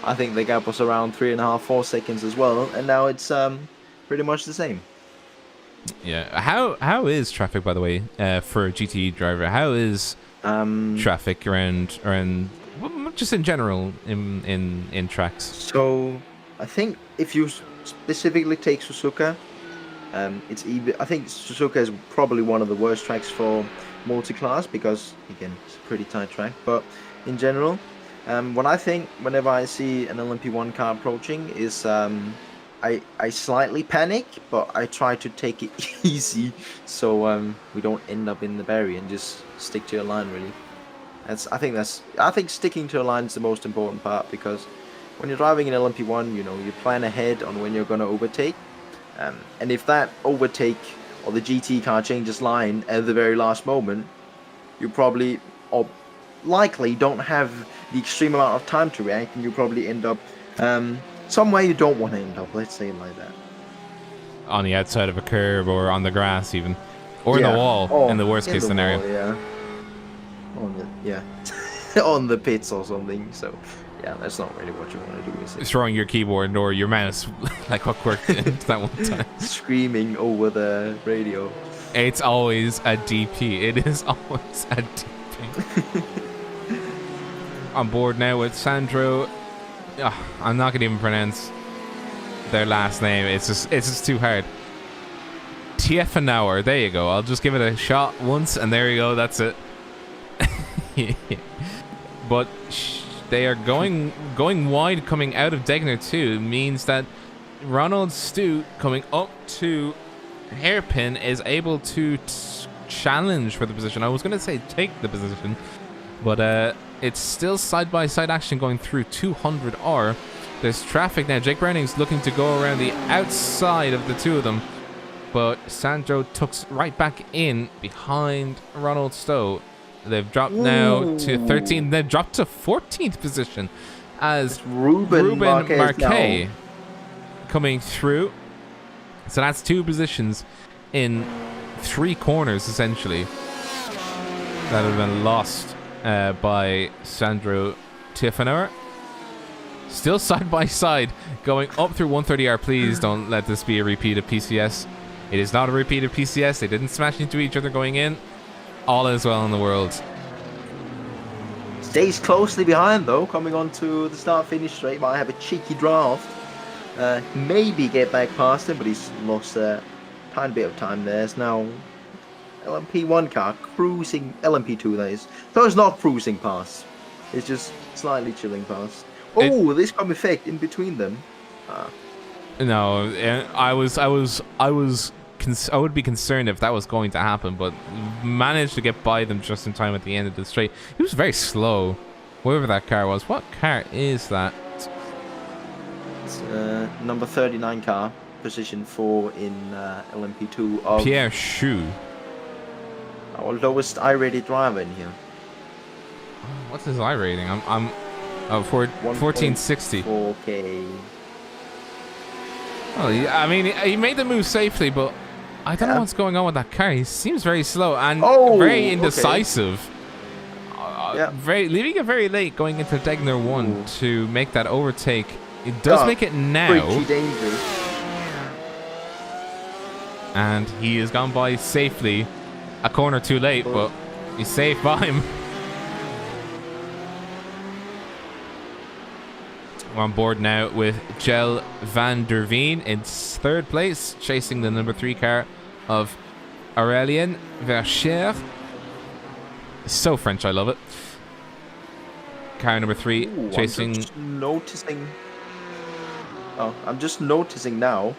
I think the gap was around 3.5-4 seconds as well. And now it's pretty much the same. Yeah. How is traffic, by the way, for a GT driver? How is traffic around just in general in tracks? So I think if you specifically take Suzuka, it's even. I think Suzuka is probably one of the worst tracks for multi-class because again it's a pretty tight track. But in general, whenever I see an LMP1 car approaching, is I slightly panic, but I try to take it easy so we don't end up in the barrier and just stick to your line really. I think sticking to a line is the most important part because when you're driving in LMP1, you know, you plan ahead on when you're going to overtake, and if that overtake or the GT car changes line at the very last moment, you probably or likely don't have the extreme amount of time to react, and you probably end up somewhere you don't want to end up, let's say it like that. On the outside of a curb or on the grass even. Or in the wall, in the worst case scenario. Wall, on the pits or something, so yeah, that's not really what you want to do, is it? Throwing your keyboard or your mouse like Hookwork did that one time. Screaming over the radio. It's always a DP. It is always a DP. On board now with Sandro. I'm not gonna even pronounce their last name. It's just too hard. Tiefenauer. There you go. I'll just give it a shot once, and there you go. That's it. But they are going wide, coming out of Degner too. Means that Ronald Stu coming up to hairpin is able to challenge for the position. I was gonna say take the position, but it's still side-by-side action going through 200R. There's traffic now. Jake Browning's looking to go around the outside of the two of them, but Sandro tucks right back in behind Ronald Stowe. They've dropped now to 13th. They've dropped to 14th position as Ruben Marquez coming through. So that's 2 positions in 3 corners, essentially, that have been lost by Sandro Tiefenauer. Still side by side going up through 130R. Please don't let this be a repeat of PCS. It is not a repeat of PCS. They didn't smash into each other going in. All is well in the world. Stays closely behind though, coming on to the start-finish straight. Might have a cheeky draft. Maybe get back past him, but he's lost a tiny bit of time there. It's now LMP1 car cruising, LMP2 that is. So it's not cruising past. It's just slightly chilling past. Oh, this come effect in between them. No, I would be concerned if that was going to happen, but managed to get by them just in time at the end of the straight. He was very slow, whoever that car was. What car is that? It's number 39 car, position 4 in LMP2 of Pierre Chou. Our lowest I-rated driver in here. What's his I rating? Oh, 1460. 4K. Oh, I mean, he made the move safely, but I don't know what's going on with that car. He seems very slow and very indecisive. Leaving it very late going into Degner 1 to make that overtake. It does make it now. Pretty dangerous. And he has gone by safely. A corner too late, but he's safe by him. We're on board now with Jel van der Veen in 3rd place, chasing the number 3 car of Aurélien Vercher. So French, I love it. Car number 3 chasing. I'm just noticing now.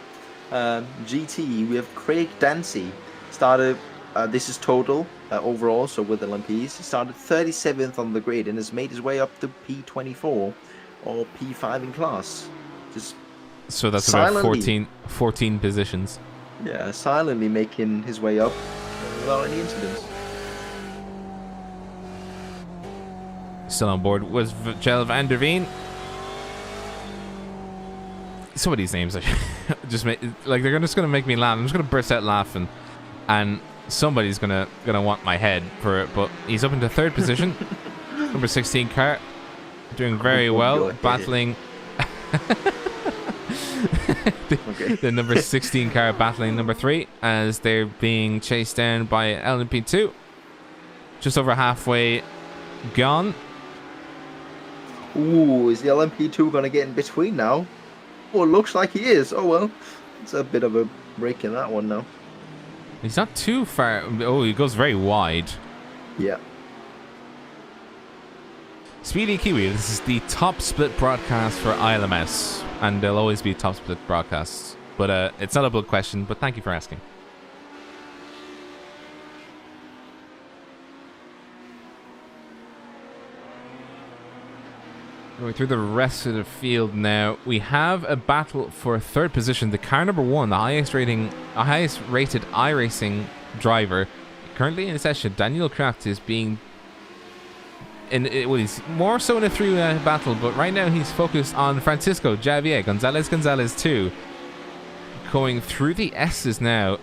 GT, we have Craig Dancy started. This is total overall, so with LMPs, he started 37th on the grid and has made his way up to P24 or P5 in class. So that's about 14 positions. Yeah, silently making his way up without any incidents. Still on board was Jel van der Veen. Some of these names are just they're just gonna make me laugh. I'm just gonna burst out laughing, and somebody's gonna want my head for it. But he's up into 3rd position, number 16 car, doing very well, battling. The number 16 car battling number 3 as they're being chased down by LMP2. Just over halfway gone. Ooh, is the LMP2 gonna get in between now? Oh, it looks like he is. Oh well, it's a bit of a break in that one now. He's not too far. Oh, he goes very wide. Yeah. Speedy Kiwi, this is the top split broadcast for ILMS, and there'll always be top split broadcasts. But it's not a big question, but thank you for asking. Going through the rest of the field now, we have a battle for 3rd position. The car number 1, the highest rated iRacing driver, currently in session, Daniel Kraft, is being he's more so in a 3-way battle, but right now he's focused on Francisco Javier Gonzalez 2, going through the S's now.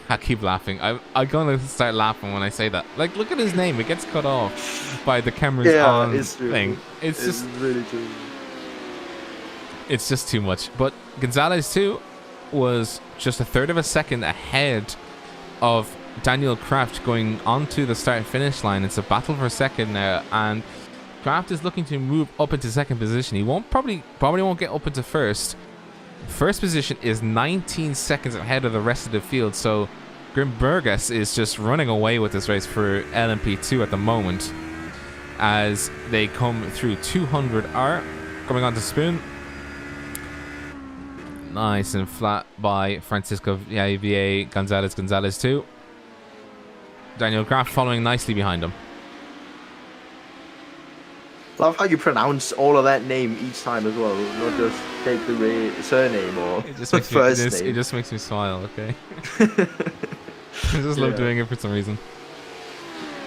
I keep laughing. I'm gonna start laughing when I say that. Like, look at his name. It gets cut off by the camera's on thing. It's just really true. It's just too much. But Gonzalez 2 was just 1/3 of a second ahead of Daniel Kraft going onto the start-finish line. It's a battle for second now, and Kraft is looking to move up into 2nd position. He probably won't get up into 1st. 1st position is 19 seconds ahead of the rest of the field, so Grimbergus is just running away with this race for LMP2 at the moment as they come through 200R, coming onto Spoon. Nice and flat by Francisco Javier Gonzalez 2. Daniel Kraft following nicely behind him. Love how you pronounce all of that name each time as well, not just take the surname or the first name. It just makes me smile, okay? I just love doing it for some reason.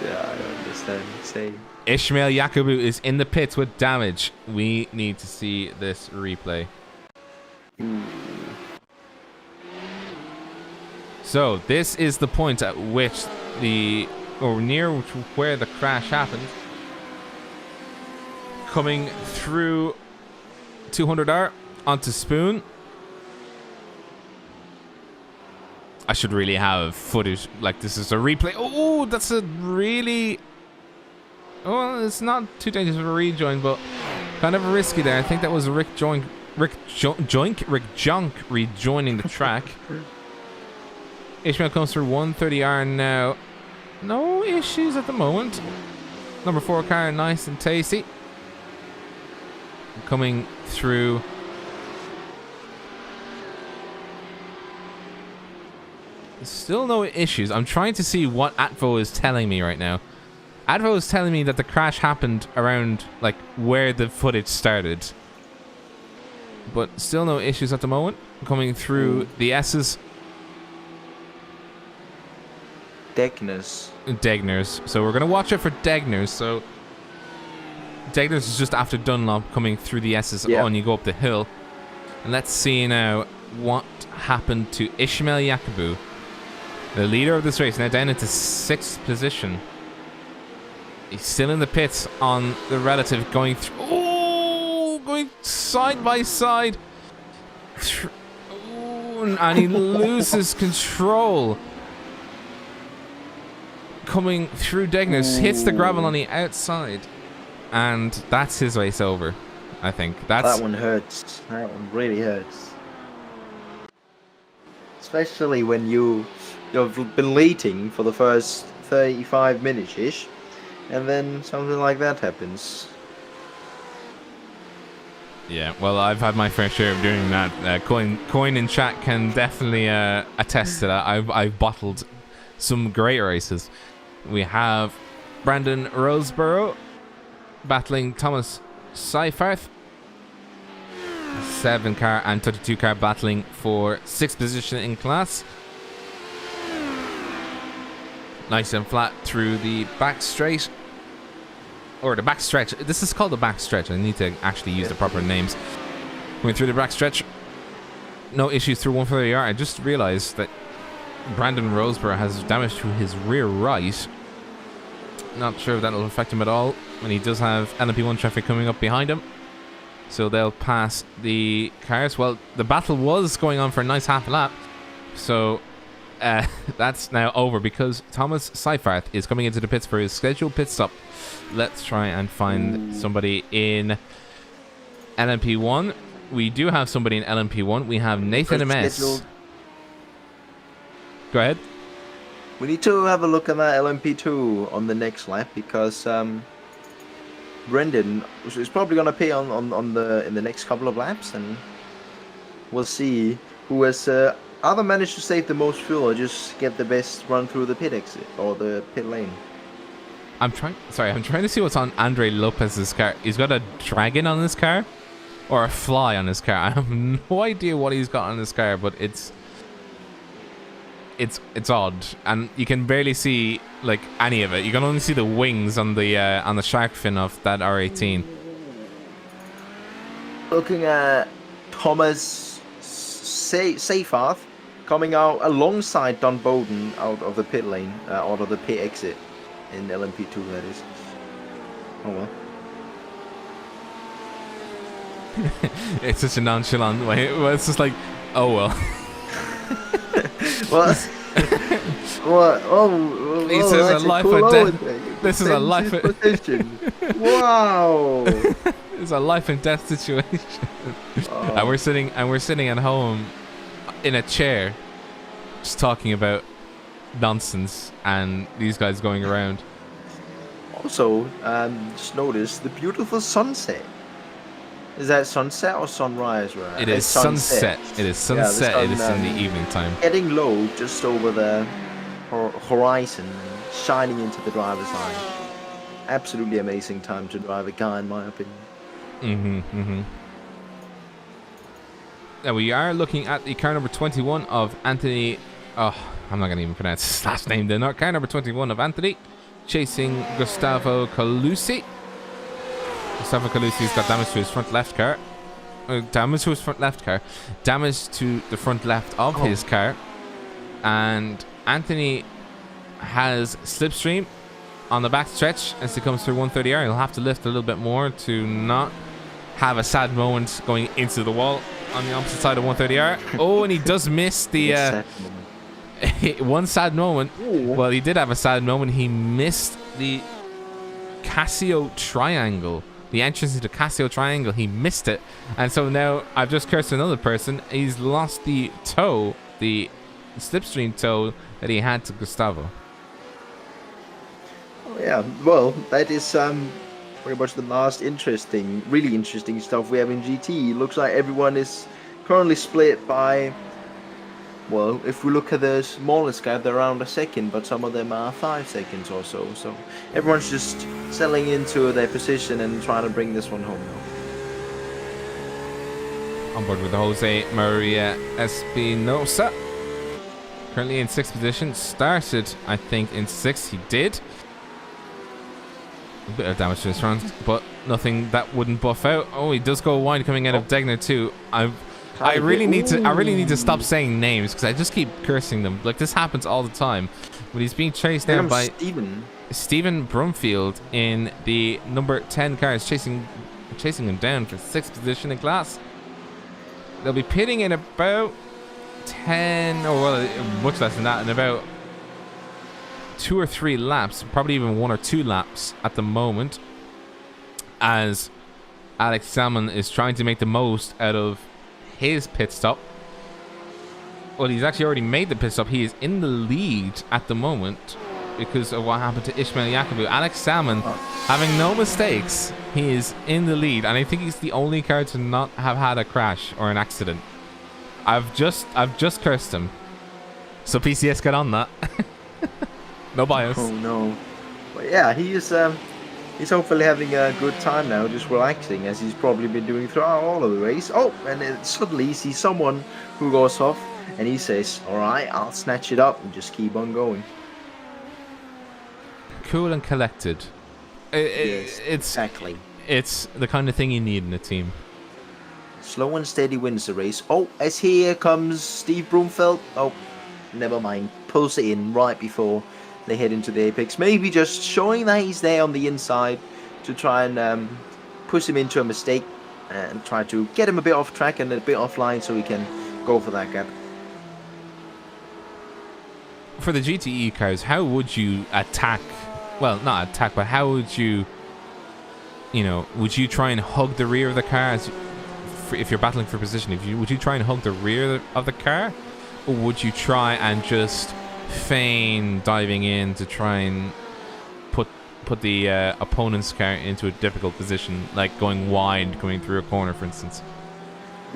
Yeah, I understand. Same. Ishmael Yakubu is in the pits with damage. We need to see this replay. So this is the point at which near where the crash happened. Coming through 200R onto Spoon. I should really have footage like this is a replay. Oh, that's a really... Well, it's not too dangerous of a rejoin, but kind of risky there. I think that was Rick Junk rejoining the track. Ishmael comes through 130R now. No issues at the moment. Number 4 car, nice and tasty. Coming through. Still no issues. I'm trying to see what Atvo is telling me right now. Atvo is telling me that the crash happened around like where the footage started. But still no issues at the moment. Coming through the S's. Degners. So we're going to watch it for Degners. So Degner's is just after Dunlop coming through the S's on. You go up the hill. And let's see now what happened to Ishmael Yakubu, the leader of this race, now down into 6th position. He's still in the pits on the relative, going through. Oh, going side by side. Oh, and he loses control. Coming through Degner's, hits the gravel on the outside. And that's his race over, I think. That one hurts. That one really hurts. Especially when you've been leading for the first 35 minutes-ish, and then something like that happens. Yeah, well, I've had my fair share of doing that. Coin in chat can definitely attest to that. I've bottled some great races. We have Brandon Roseborough battling Thomas Seifarth. 7 car and 32 car battling for 6th position in class. Nice and flat through the back straight. Or the back stretch. This is called the back stretch. I need to actually use the proper names. Going through the back stretch. No issues through 130R. I just realized that Brandon Roseborough has damage to his rear right. Not sure if that'll affect him at all. And he does have LMP1 traffic coming up behind him. So they'll pass the cars. Well, the battle was going on for a nice half lap. So that's now over because Thomas Seifarth is coming into the pits for his scheduled pit stop. Let's try and find somebody in LMP1. We do have somebody in LMP1. We have Nathan MS. Go ahead. We need to have a look at that LMP2 on the next lap because Brendan is probably going to pay in the next couple of laps, and we'll see who has either managed to save the most fuel or just get the best run through the pit exit or the pit lane. I'm trying to see what's on Andre Lopez's car. He's got a dragon on his car or a fly on his car. I have no idea what he's got on his car, but it's odd, and you can barely see like any of it. You can only see the wings on the shark fin of that R18. Looking at Thomas Seifarth coming out alongside Don Bowden out of the pit lane, out of the pit exit in LMP2, that is. Oh well. It's such a nonchalant way. Well, it's just like, oh well. What? What? Oh, he says a life cool and death. This is a life and wow. It's a life and death situation. Oh. And we're sitting at home in a chair, just talking about nonsense, and these guys going around. Also, just notice the beautiful sunset. Is that sunset or sunrise? Right? It is sunset. It is sunset. Yeah, it is in the evening time. Getting low just over the horizon and shining into the driver's eye. Absolutely amazing time to drive a car, in my opinion. Now we are looking at the car number 21 of Anthony. Oh, I'm not going to even pronounce his last name. Then car number 21 of Anthony, chasing Gustavo Calusi. Gustavo Calusi's got damage to his front left car. Damage to his front left car. Damage to the front left of his car. And Anthony has slipstream on the back stretch as he comes through 130R. He'll have to lift a little bit more to not have a sad moment going into the wall on the opposite side of 130R. Oh, and he does miss the one sad moment. Ooh. Well, he did have a sad moment. He missed the Casio triangle. The entrance into Casio triangle, he missed it. And so now I've just cursed another person. He's lost the toe, the slipstream toe that he had to Gustavo. Oh yeah, well, that is pretty much the last really interesting stuff we have in GT. Looks like everyone is currently split by, well, if we look at the smallest gap, they're around a second, but some of them are 5 seconds or so. So everyone's just settling into their position and trying to bring this one home now. On board with Jose Maria Espinosa. Currently in 6th position. Started, I think, in 6th. He did. A bit of damage to his front, but nothing that wouldn't buff out. Oh, he does go wide coming out of Degner too. I really need to stop saying names because I just keep cursing them. Like, this happens all the time. When he's being chased down by Stephen Brumfield in the number 10 car, is chasing him down for 6th position in class. They'll be pitting in about 10, or well, much less than that, in about 2 or 3 laps, probably even 1 or 2 laps at the moment, as Alex Salmon is trying to make the most out of his pit stop. Well, he's actually already made the pit stop. He is in the lead at the moment because of what happened to Ishmael Yakubu. Alex Salmon, having no mistakes, he is in the lead, and I think he's the only car to not have had a crash or an accident. I've just cursed him, so PCS get on that. No bias. Oh no. But yeah, he's hopefully having a good time now, just relaxing, as he's probably been doing throughout all of the race. Oh, and then suddenly he sees someone who goes off, and he says, "Alright, I'll snatch it up and just keep on going." Cool and collected. Yes, exactly. It's the kind of thing you need in a team. Slow and steady wins the race. Oh, as here comes Steve Brumfeld. Oh, never mind. Pulls it in right before they head into the apex. Maybe just showing that he's there on the inside to try and push him into a mistake and try to get him a bit off track and a bit offline so he can go for that gap. For the GTE cars, how would you attack? Well, not attack, but how would you, would you try and hug the rear of the car if you're battling for position? Would you try and hug the rear of the car, or would you try and just feign diving in to try and put the opponent's car into a difficult position, like going wide, coming through a corner, for instance?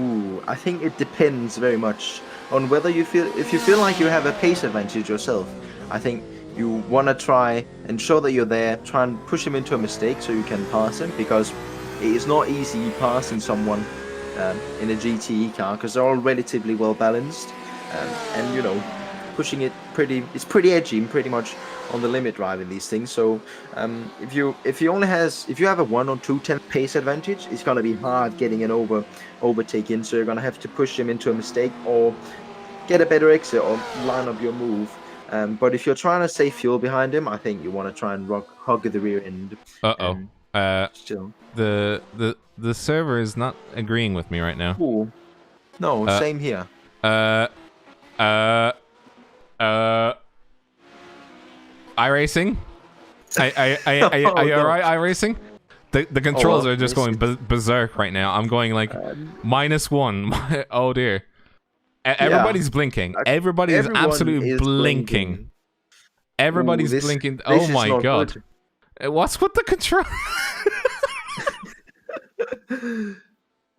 Ooh, I think it depends very much on whether if you feel like you have a pace advantage yourself. I think you want to try and show that you're there, try and push him into a mistake so you can pass him, because it is not easy passing someone in a GTE car because they're all relatively well balanced, and pushing it it's pretty edgy and pretty much on the limit driving these things. So if you have a 1 or 2/10 pace advantage, it's gonna be hard getting an overtake in. So you're gonna have to push him into a mistake or get a better exit or line up your move. But if you're trying to save fuel behind him, I think you want to try and hug the rear end. Still, the server is not agreeing with me right now. Ooh. No, same here. iRacing? Are you alright, iRacing? The controls are just going berserk right now. I'm going like -1. Oh dear. Everybody's blinking. Everybody is absolutely blinking. Everybody's blinking. Oh my god. Good. What's with the control?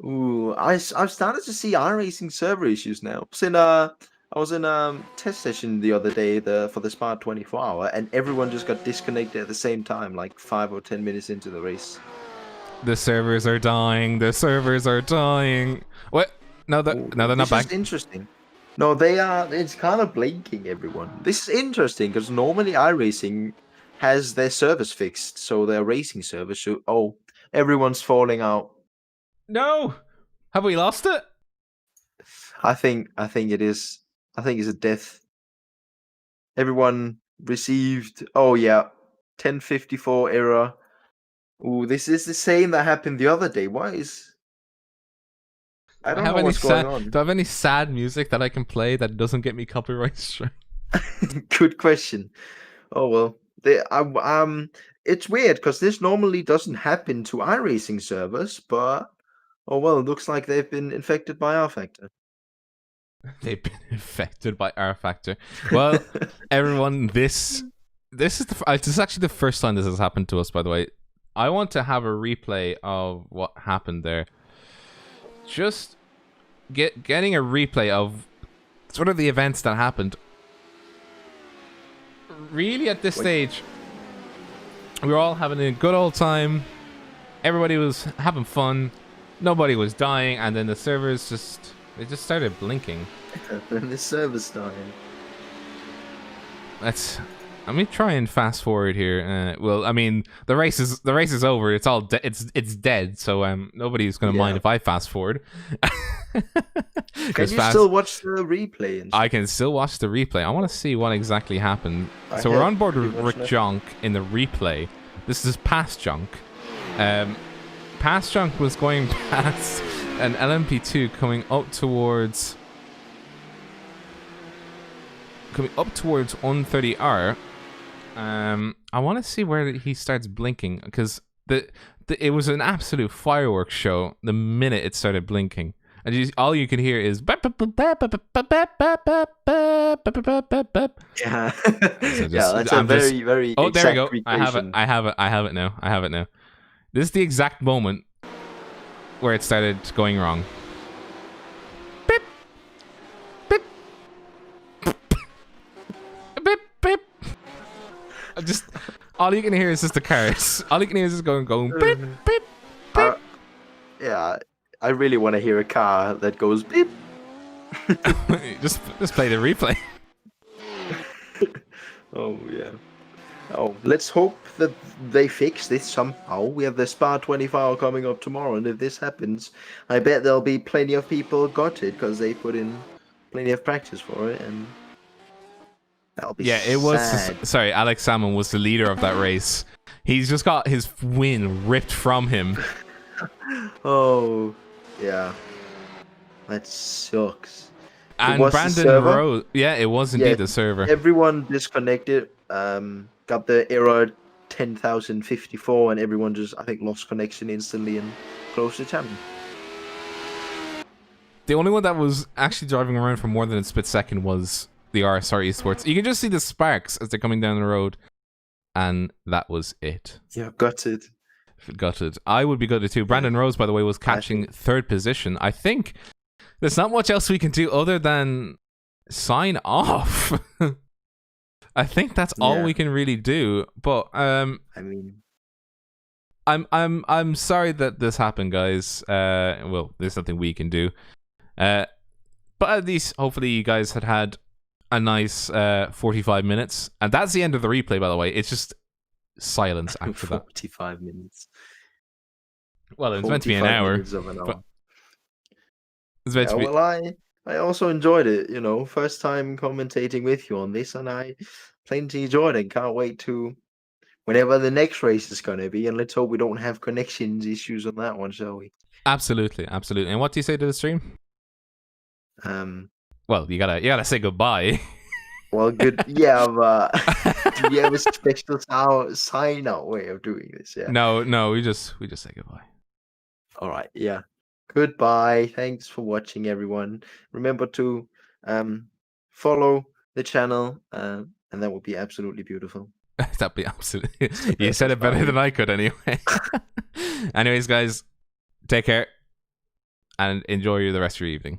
Ooh, I've started to see iRacing server issues now. I was in a test session the other day for the Spa 24 hour, and everyone just got disconnected at the same time, like 5 or 10 minutes into the race. The servers are dying. The servers are dying. What? No, they're not back. This is interesting. No, they are. It's kind of blinking, everyone. This is interesting because normally iRacing has their servers fixed, so their racing servers should. Oh, everyone's falling out. No, have we lost it? I think it is. I think it's a death. Everyone received. Oh yeah, 1054 error. Ooh, this is the same that happened the other day. Why is? I don't know what's going on. Do I have any sad music that I can play that doesn't get me copyright strike? Good question. Oh well, it's weird because this normally doesn't happen to iRacing servers, but oh well, it looks like they've been infected by rFactor. They've been infected by rFactor. Well, everyone, this is actually the first time this has happened to us. By the way, I want to have a replay of what happened there. Just getting a replay of sort of the events that happened. Really, at this stage, we were all having a good old time. Everybody was having fun. Nobody was dying, and then the servers just started blinking. And the server's dying. Let me try and fast forward here. Well, I mean, the race is over. It's all it's dead. So nobody's gonna mind if I fast forward. Can you still watch the replay? And I can still watch the replay. I want to see what exactly happened. So we're on board with Rick Jonk in the replay. This is past Jonk. Past Jonk was going past an LMP2 coming up towards 130R. I want to see where he starts blinking, because it was an absolute fireworks show the minute it started blinking, and all you can hear is yeah, that's a very very. Oh, there we go. I have it now. This is the exact moment where it started going wrong. Beep, beep, beep, beep. Just all you can hear is just the cars. All you can hear is just going beep, beep, beep. Yeah, I really want to hear a car that goes beep. just play the replay. Oh yeah. Oh, let's hope that they fix this somehow. We have the Spa 24 coming up tomorrow, and if this happens, I bet there'll be plenty of people got it because they put in plenty of practice for it, and that'll be it was. sad. Sorry, Alex Salmon was the leader of that race. He's just got his win ripped from him. Oh, yeah. That sucks. And Brandon Rose, it was indeed the server. Everyone disconnected. Got the error 10,054, and everyone just, I think, lost connection instantly and closed the channel. The only one that was actually driving around for more than a split second was the RSR Esports. You can just see the sparks as they're coming down the road, and that was it. Yeah, gutted. Gutted. I would be gutted too. Brandon Rose, by the way, was catching third position. I think there's not much else we can do other than sign off. I think that's all we can really do. But I mean, I'm sorry that this happened, guys. Well, there's nothing we can do. But at least, hopefully, you guys had a nice 45 minutes, and that's the end of the replay. By the way, it's just silence after 45 minutes. Well, it's meant to be an hour. It's meant to be. Well, I also enjoyed it. You know, first time commentating with you on this, and I plenty enjoyed it. Can't wait to whenever the next race is going to be, and let's hope we don't have connections issues on that one, shall we? Absolutely. And what do you say to the stream? Well, you gotta say goodbye. Well, good. Yeah, but do you have a special sign out way of doing this? Yeah. No, we just say goodbye. All right. Yeah. Goodbye. Thanks for watching, everyone. Remember to follow the channel, and that would be absolutely beautiful. That'd be absolutely. You said it better than I could, anyway. Anyways, guys, take care and enjoy the rest of your evening.